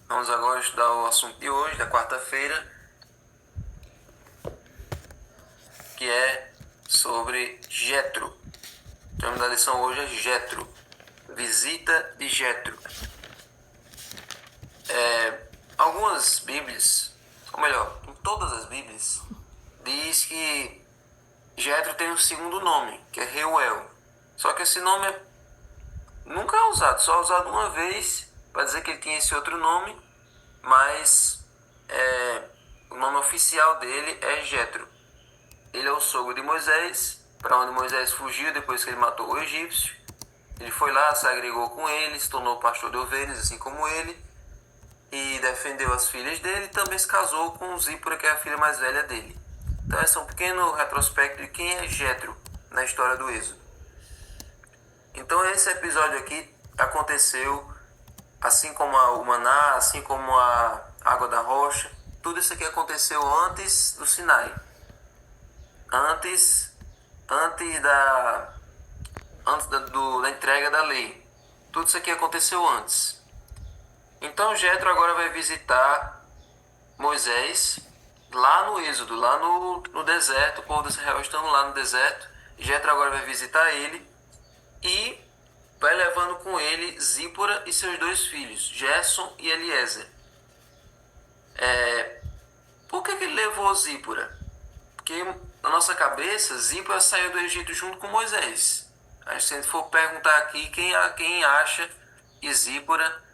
Vamos agora estudar o assunto de hoje, da quarta-feira, que é sobre Jetro. O nome da lição hoje é Jetro, visita de Jetro. Algumas Bíblias, ou melhor, em todas as Bíblias, diz que Jetro tem um segundo nome, que é Reuel. Só que esse nome nunca é usado, só é usado uma vez para dizer que ele tinha esse outro nome, mas o nome oficial dele é Jetro. Ele é o sogro de Moisés, para onde Moisés fugiu depois que ele matou o egípcio. Ele foi lá, se agregou com ele, se tornou pastor de ovelhas, assim como ele, e defendeu as filhas dele, e também se casou com Zípora, que é a filha mais velha dele. Então esse é um pequeno retrospecto de quem é Jetro na história do Êxodo. Então esse episódio aqui aconteceu, assim como o maná, assim como a água da rocha, tudo isso aqui aconteceu antes do Sinai. Antes da entrega da lei. Tudo isso aqui aconteceu antes. Então Jetro agora vai visitar Moisés lá no Êxodo, lá no deserto. O povo de Israel estando lá no deserto. Jetro agora vai visitar ele e vai levando com ele Zípora e seus dois filhos, Gerson e Eliezer. Por que ele levou Zípora? Porque na nossa cabeça, Zípora saiu do Egito junto com Moisés. Se a gente for perguntar aqui quem acha que Zípora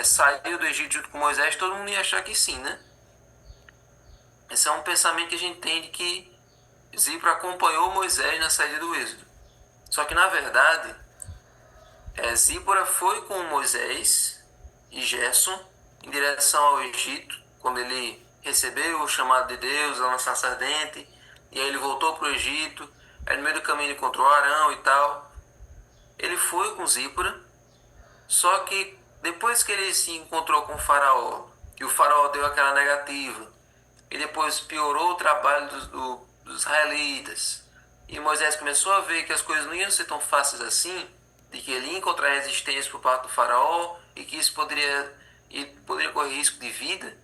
saiu do Egito junto com Moisés, todo mundo ia achar que sim, né? Esse é um pensamento que a gente tem de que Zípora acompanhou Moisés na saída do Êxodo. Só que na verdade, Zípora foi com Moisés e Gerson em direção ao Egito, quando ele recebeu o chamado de Deus, a lança ardente, e aí ele voltou para o Egito. Aí no meio do caminho ele encontrou Arão e tal. Ele foi com Zípora, só que depois que ele se encontrou com o faraó, e o faraó deu aquela negativa, e depois piorou o trabalho dos israelitas, e Moisés começou a ver que as coisas não iam ser tão fáceis assim, de que ele ia encontrar resistência por parte do faraó, e que isso poderia correr risco de vida.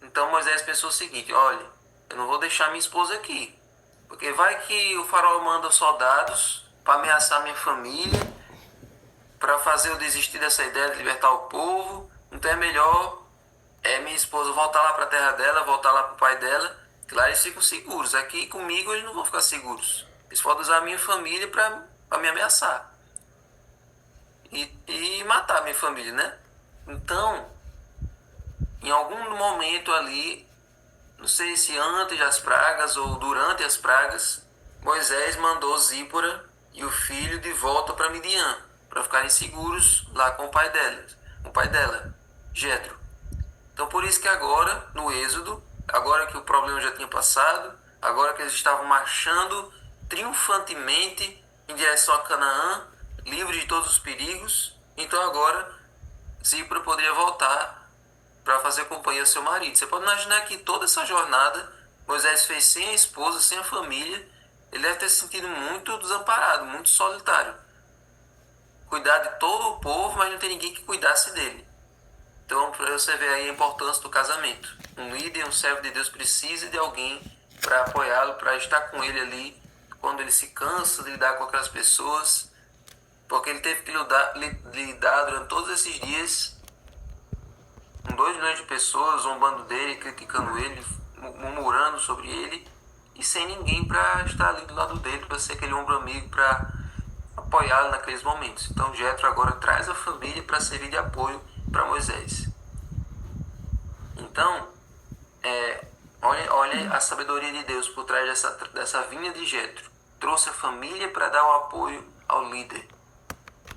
Então Moisés pensou o seguinte: olha, eu não vou deixar minha esposa aqui, porque vai que o faraó manda soldados para ameaçar minha família, para fazer eu desistir dessa ideia de libertar o povo. Então é melhor minha esposa voltar lá para a terra dela, voltar lá para o pai dela, que lá eles ficam seguros. Aqui comigo eles não vão ficar seguros. Eles podem usar a minha família para me ameaçar e matar a minha família, né? Então, em algum momento ali, não sei se antes das pragas ou durante as pragas, Moisés mandou Zípora e o filho de volta para Midian, para ficarem seguros lá com o pai dela, Jetro. Então por isso que agora, no Êxodo, agora que o problema já tinha passado, agora que eles estavam marchando triunfantemente em direção a Canaã, livre de todos os perigos, então agora Zípora poderia voltar para fazer companhia ao seu marido. Você pode imaginar que toda essa jornada Moisés fez sem a esposa, sem a família. Ele deve ter se sentido muito desamparado, muito solitário. Cuidar de todo o povo, mas não tem ninguém que cuidasse dele. Então você vê aí a importância do casamento. Um líder, um servo de Deus precisa de alguém para apoiá-lo, para estar com ele ali quando ele se cansa de lidar com aquelas pessoas, porque ele teve que lidar durante todos esses dias com 2 milhões de pessoas zombando dele, criticando ele, murmurando sobre ele, e sem ninguém para estar ali do lado dele, para ser aquele ombro amigo, para apoiá-lo naqueles momentos. Então Jetro agora traz a família para servir de apoio para Moisés. Então, olha a sabedoria de Deus por trás dessa vinda de Jetro. Trouxe a família para dar o apoio ao líder.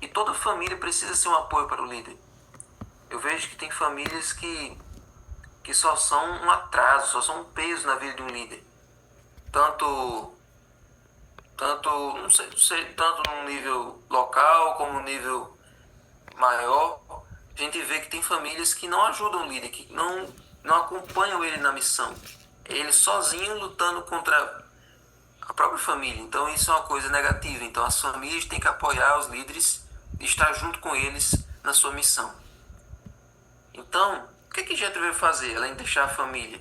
E toda família precisa ser um apoio para o líder. Eu vejo que tem famílias que só são um atraso, só são um peso na vida de um líder. Tanto não sei, tanto no nível local como no nível maior. A gente vê que tem famílias que não ajudam o líder, que não acompanham ele na missão. É ele sozinho lutando contra a própria família. Então isso é uma coisa negativa. Então as famílias têm que apoiar os líderes e estar junto com eles na sua missão. Então, que Jetro veio fazer, além de deixar a família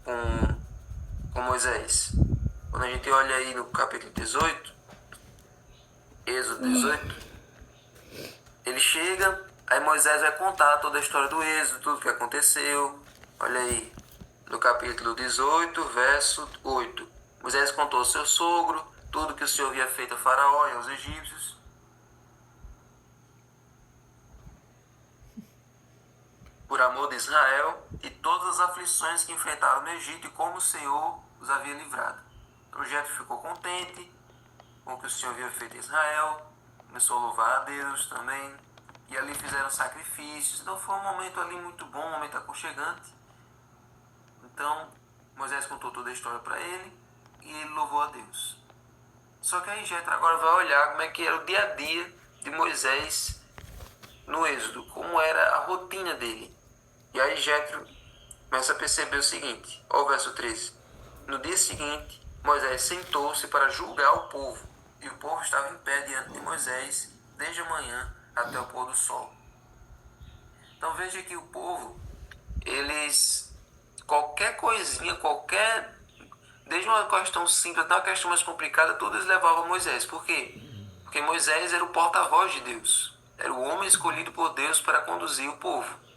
com Moisés? Quando a gente olha aí no capítulo 18, Êxodo 18, ele chega, aí Moisés vai contar toda a história do Êxodo, tudo que aconteceu. Olha aí, no capítulo 18, verso 8. Moisés contou ao seu sogro tudo que o Senhor havia feito a Faraó e aos egípcios. Por amor de Israel e todas as aflições que enfrentaram no Egito e como o Senhor os havia livrado. Então Jetro ficou contente com o que o Senhor havia feito em Israel, começou a louvar a Deus também, e ali fizeram sacrifícios. Então foi um momento ali muito bom, um momento aconchegante. Então Moisés contou toda a história para ele e ele louvou a Deus. Só que aí Jetro agora vai olhar como é que era o dia a dia de Moisés no Êxodo, como era a rotina dele. E aí Jetro começa a perceber o seguinte, olha o verso 13. No dia seguinte, Moisés sentou-se para julgar o povo, e o povo estava em pé diante de Moisés, desde a manhã até o pôr do sol. Então veja que o povo, eles, qualquer coisinha, desde uma questão simples até uma questão mais complicada, tudo eles levavam a Moisés. Por quê? Porque Moisés era o porta-voz de Deus, era o homem escolhido por Deus para conduzir o povo.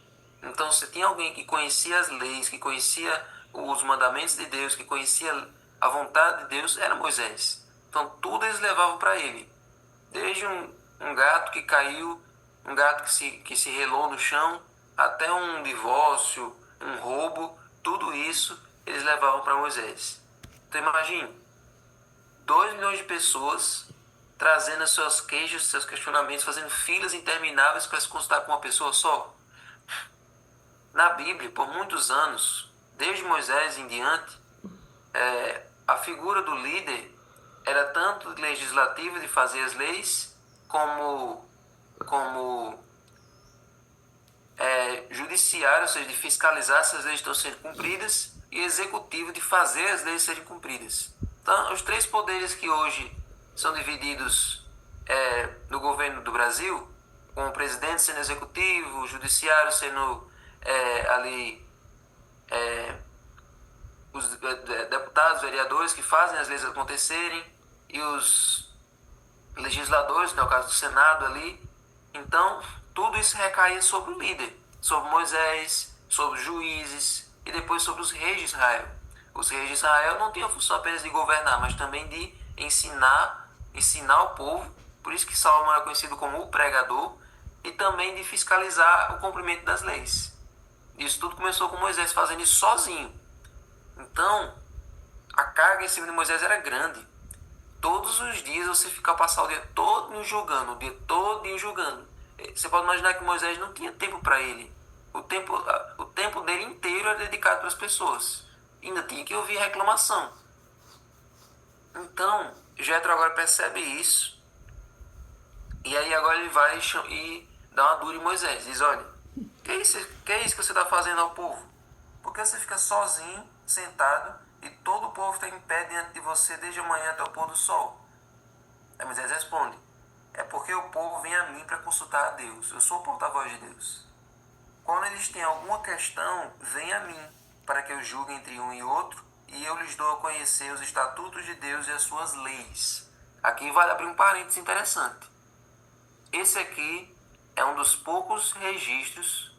Então, se tinha alguém que conhecia as leis, que conhecia os mandamentos de Deus, que conhecia a vontade de Deus, era Moisés. Então, tudo eles levavam para ele. Desde um gato que caiu, um gato que se relou no chão, até um divórcio, um roubo, tudo isso eles levavam para Moisés. Então, imagine, 2 milhões de pessoas trazendo as suas queixas, seus questionamentos, fazendo filas intermináveis para se consultar com uma pessoa só. Na Bíblia, por muitos anos, desde Moisés em diante, a figura do líder era tanto legislativa, de fazer as leis, como judiciário, ou seja, de fiscalizar se as leis estão sendo cumpridas, e executivo, de fazer as leis serem cumpridas. Então, os 3 poderes que hoje são divididos no governo do Brasil, com o presidente sendo executivo, o judiciário sendo os deputados, vereadores que fazem as leis acontecerem, e os legisladores, que é o caso do Senado ali. Então, tudo isso recaía sobre o líder, sobre Moisés, sobre os juízes e depois sobre os reis de Israel. Os reis de Israel não tinham a função apenas de governar, mas também de ensinar o povo. Por isso que Salomão é conhecido como o pregador, e também de fiscalizar o cumprimento das leis. Isso tudo começou com Moisés fazendo isso sozinho. Então, a carga em cima de Moisés era grande. Todos os dias você fica passar o dia todo julgando, o dia todo julgando. Você pode imaginar que Moisés não tinha tempo para ele. O tempo dele inteiro era dedicado para as pessoas. Ainda tinha que ouvir reclamação. Então, Jetro agora percebe isso. E aí agora ele vai e dá uma dura em Moisés. Diz, olha, que é isso que você está fazendo ao povo? Por que você fica sozinho, sentado, e todo o povo está em pé diante de você desde a manhã até o pôr do sol? Aí Moisés responde, é porque o povo vem a mim para consultar a Deus. Eu sou o porta-voz de Deus. Quando eles têm alguma questão, vem a mim, para que eu julgue entre um e outro, e eu lhes dou a conhecer os estatutos de Deus e as suas leis. Aqui vale abrir um parênteses interessante. Esse aqui é um dos poucos registros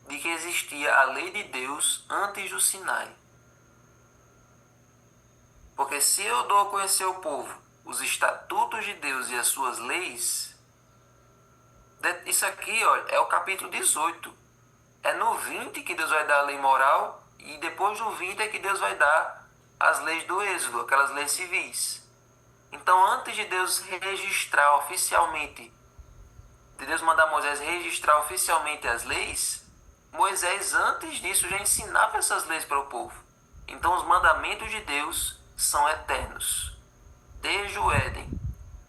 de que existia a lei de Deus antes do Sinai. Porque se eu dou a conhecer ao povo os estatutos de Deus e as suas leis, isso aqui, olha, é o capítulo 18. É no 20 que Deus vai dar a lei moral, e depois do 20 é que Deus vai dar as leis do Êxodo, aquelas leis civis. Então, antes de Deus registrar oficialmente, de Deus mandar Moisés registrar oficialmente as leis, Moisés, antes disso, já ensinava essas leis para o povo. Então, os mandamentos de Deus são eternos. Desde o Éden,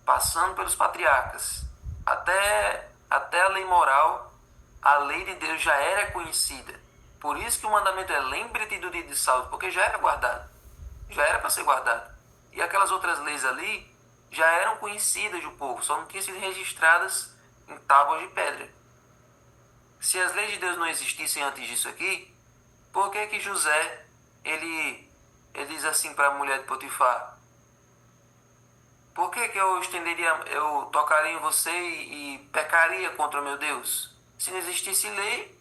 passando pelos patriarcas, até a lei moral, a lei de Deus já era conhecida. Por isso que o mandamento é lembre-te do dia de sábado, porque já era guardado. Já era para ser guardado. E aquelas outras leis ali já eram conhecidas do povo, só não tinham sido registradas em tábuas de pedra. Se as leis de Deus não existissem antes disso aqui, por que que José, ele diz assim para a mulher de Potifar: por que que eu tocaria em você e pecaria contra o meu Deus? Se não existisse lei,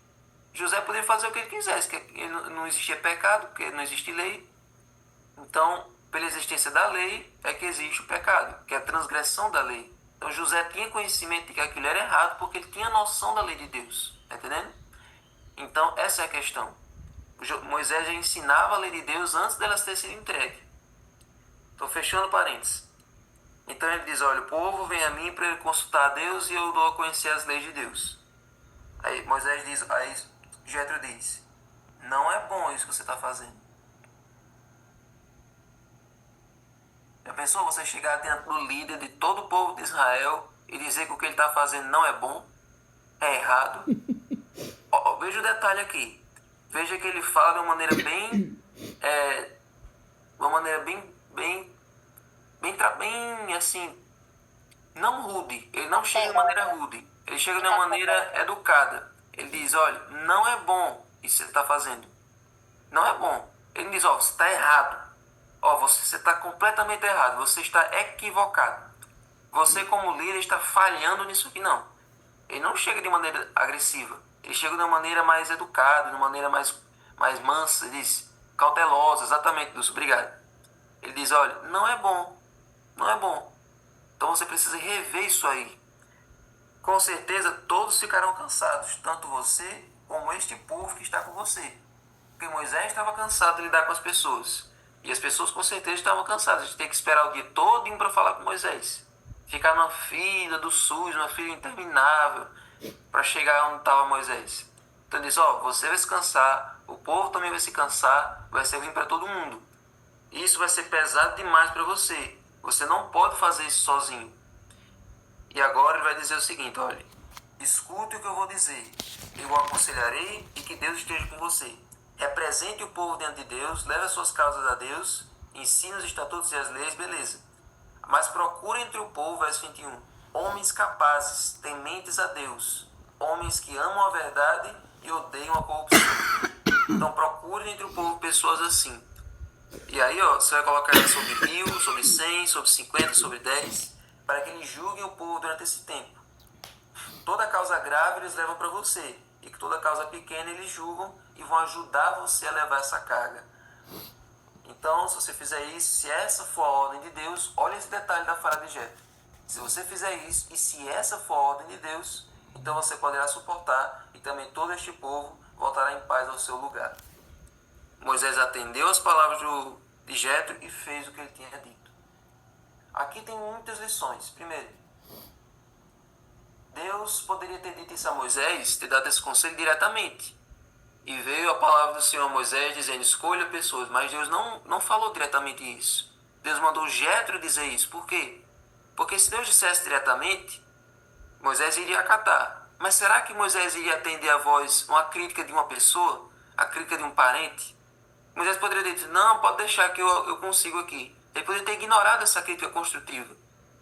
José poderia fazer o que ele quisesse, que não existia pecado, porque não existe lei. Então, pela existência da lei, é que existe o pecado, que é a transgressão da lei. Então, José tinha conhecimento de que aquilo era errado, porque ele tinha noção da lei de Deus. Está entendendo? Então, essa é a questão. Moisés já ensinava a lei de Deus antes delas ter sido entregue. Estou fechando parênteses. Então ele diz: olha, o povo vem a mim para ele consultar a Deus e eu dou a conhecer as leis de Deus. Aí Moisés diz, aí Jetro diz: não é bom isso que você está fazendo. Já pensou você chegar diante do líder de todo o povo de Israel e dizer que o que ele está fazendo não é bom, é errado? Veja o detalhe aqui. Veja que ele fala de uma maneira bem, bem assim, não rude. Ele não chega de maneira rude. Ele chega de uma maneira educada. Ele diz: olha, não é bom isso que você está fazendo. Não é bom. Ele diz: ó, você está errado. Ó, você está completamente errado. Você está equivocado. Você como líder está falhando nisso aqui. Não. Ele não chega de maneira agressiva. Ele chega de uma maneira mais educada, de uma maneira mais mansa. Ele diz: cautelosa, exatamente, Deus, obrigado. Ele diz: olha, não é bom. Não é bom. Então você precisa rever isso aí. Com certeza todos ficarão cansados, tanto você como este povo que está com você. Porque Moisés estava cansado de lidar com as pessoas. E as pessoas com certeza estavam cansadas de ter que esperar o dia todo para falar com Moisés. Ficar numa fila do SUS, numa fila interminável, para chegar onde estava Moisés. Então ele diz: ó, você vai se cansar, o povo também vai se cansar, vai ser ruim para todo mundo. Isso vai ser pesado demais para você. Você não pode fazer isso sozinho. E agora ele vai dizer o seguinte: olha, escute o que eu vou dizer. Eu o aconselharei e que Deus esteja com você. Represente o povo diante de Deus, leve as suas causas a Deus, ensine os estatutos e as leis, beleza. Mas procure entre o povo, verso 21, homens capazes, tementes a Deus, homens que amam a verdade e odeiam a corrupção. Então procure entre o povo pessoas assim. E aí, ó, você vai colocar sobre 1000, sobre 100, sobre 50, sobre 10, para que eles julguem o povo durante esse tempo. Toda causa grave eles levam para você, e que toda causa pequena eles julgam e vão ajudar você a levar essa carga. Então, se você fizer isso, se essa for a ordem de Deus, olha esse detalhe da fala de Jetro. Se você fizer isso, e se essa for a ordem de Deus, então você poderá suportar, e também todo este povo voltará em paz ao seu lugar. Moisés atendeu as palavras de Jetro e fez o que ele tinha dito. Aqui tem muitas lições. Primeiro, Deus poderia ter dito isso a Moisés, ter dado esse conselho diretamente. E veio a palavra do Senhor a Moisés dizendo: escolha pessoas. Mas Deus não falou diretamente isso. Deus mandou Jetro dizer isso. Por quê? Porque se Deus dissesse diretamente, Moisés iria acatar. Mas será que Moisés iria atender a voz, uma crítica de uma pessoa, a crítica de um parente? Moisés poderia ter dito: não, pode deixar que eu consigo aqui. Ele poderia ter ignorado essa crítica construtiva.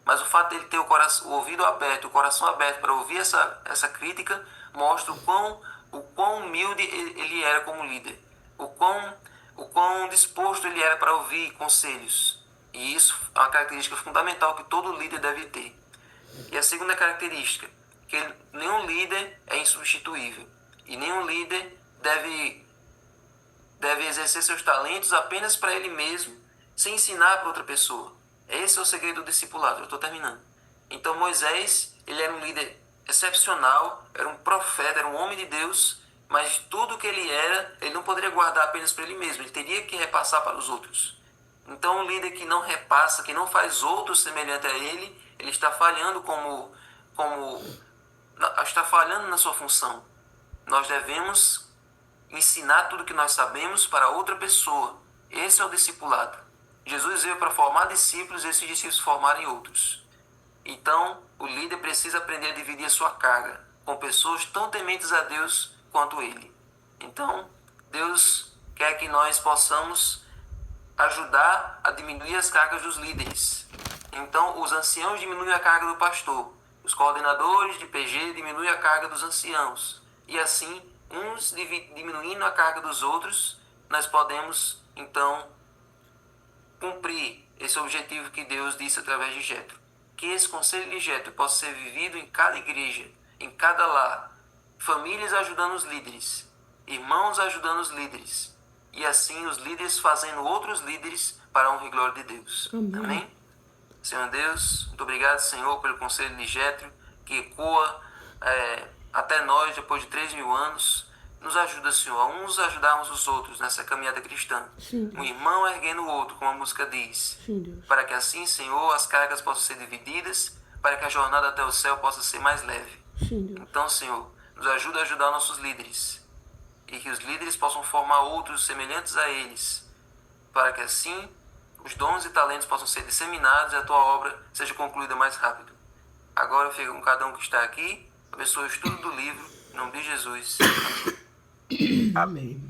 Mas o fato de ele ter o ouvido aberto, o coração aberto para ouvir essa crítica, mostra o quão humilde ele era como líder. O quão disposto ele era para ouvir conselhos. E isso é uma característica fundamental que todo líder deve ter. E a segunda característica, que nenhum líder é insubstituível. E nenhum líder deve exercer seus talentos apenas para ele mesmo, sem ensinar para outra pessoa. Esse é o segredo do discipulado. Eu estou terminando. Então Moisés, ele era um líder excepcional, era um profeta, era um homem de Deus, mas tudo que ele era, ele não poderia guardar apenas para ele mesmo, ele teria que repassar para os outros. Então um líder que não repassa, que não faz outros semelhante a ele está falhando está falhando na sua função. Nós devemos ensinar tudo que nós sabemos para outra pessoa. Esse é o discipulado. Jesus veio para formar discípulos e esses discípulos formarem outros. Então, o líder precisa aprender a dividir a sua carga com pessoas tão tementes a Deus quanto ele. Então, Deus quer que nós possamos ajudar a diminuir as cargas dos líderes. Então, os anciãos diminuem a carga do pastor. Os coordenadores de PG diminuem a carga dos anciãos. e assim, uns diminuindo a carga dos outros, nós podemos, então, cumprir esse objetivo que Deus disse através de Jetro. Que esse conselho de Jetro possa ser vivido em cada igreja, em cada lar, famílias ajudando os líderes, irmãos ajudando os líderes, e assim os líderes fazendo outros líderes para a honra e glória de Deus. Amém? Senhor Deus, muito obrigado, Senhor, pelo conselho de Jetro, que ecoa até nós depois de 3.000 anos. Nos ajuda, Senhor, a uns ajudarmos os outros nessa caminhada cristã. Sim, um irmão erguendo o outro, como a música diz. Sim, Deus. Para que assim, Senhor, as cargas possam ser divididas, para que a jornada até o céu possa ser mais leve. Sim, Deus. Então, Senhor, nos ajuda a ajudar nossos líderes, e que os líderes possam formar outros semelhantes a eles, para que assim os dons e talentos possam ser disseminados e a tua obra seja concluída mais rápido. Agora fica com cada um que está aqui. Abençoe o estudo do livro. Em nome de Jesus. Amém.